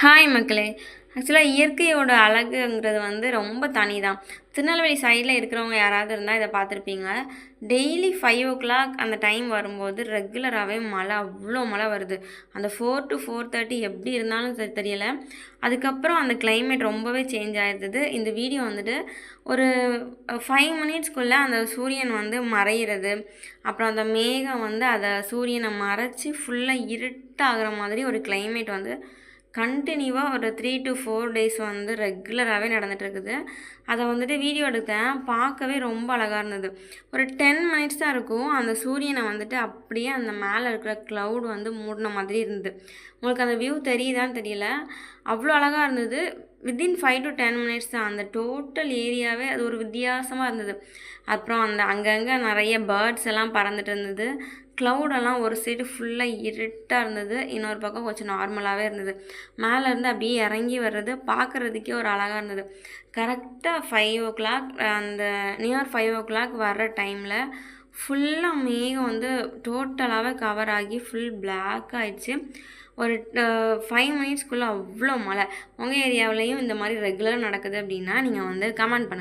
Hi மக்களே! ஆக்சுவலாக இயற்கையோட அழகுங்கிறது வந்து ரொம்ப தனி தான். திருநெல்வேலி சைடில் இருக்கிறவங்க யாராவது இருந்தால் இதை பார்த்துருப்பீங்க. டெய்லி 5:00 அந்த டைம் வரும்போது ரெகுலராகவே மழை, அவ்வளோ மழை வருது. அந்த 4 to 4:30 எப்படி இருந்தாலும் தெரியல. அதுக்கப்புறம் அந்த கிளைமேட் ரொம்பவே சேஞ்ச் ஆயிருந்தது. இந்த வீடியோ வந்துட்டு ஒரு 5 மினிட்ஸ்க்குள்ளே அந்த சூரியன் வந்து மறையிறது, அப்புறம் அந்த மேகம் வந்து அதை சூரியனை மறைச்சி ஃபுல்லாக இருட்டாகிற மாதிரி ஒரு கிளைமேட் வந்து கண்டினியூவாக ஒரு 3 to 4 டேஸ் வந்து ரெகுலராகவே நடந்துகிட்ருக்குது. அதை வந்துட்டு வீடியோ எடுத்தேன். பார்க்கவே ரொம்ப அழகாக இருந்தது. ஒரு 10 மினிட்ஸ் தான் இருக்கும். அந்த சூரியனை வந்துட்டு அப்படியே அந்த மேலே இருக்கிற க்ளவுட் வந்து மூடின மாதிரி இருந்தது. உங்களுக்கு அந்த வியூ தெரியுதான்னு தெரியல. அவ்வளோ அழகாக இருந்தது. வித்தின் 5 to 10 மினிட்ஸ் தான். அந்த டோட்டல் ஏரியாவே அது ஒரு வித்தியாசமாக இருந்தது. அப்புறம் அந்த அங்கங்கே நிறைய பேர்ட்ஸ் எல்லாம் பறந்துட்டு இருந்தது. க்ளவுடெல்லாம் ஒரு சைடு ஃபுல்லாக இருட்டாக இருந்தது, இன்னொரு பக்கம் கொஞ்சம் நார்மலாகவே இருந்தது. மேலேருந்து அப்படியே இறங்கி வர்றது பார்க்குறதுக்கே ஒரு அழகாக இருந்தது. கரெக்டாக 5:00 அந்த நியர் 5:00 வர்ற டைமில் ஃபுல்லாக மேகம் வந்து டோட்டலாகவே கவர் ஆகி ஃபுல் பிளாக் ஆகிடுச்சு. ஒரு 5 மினிட்ஸ்க்குள்ளே அவ்வளோ மழை. உங்கள் ஏரியாவிலையும் இந்த மாதிரி ரெகுலராக நடக்குது அப்படின்னா நீங்கள் வந்து கமெண்ட் பண்ணுங்கள்.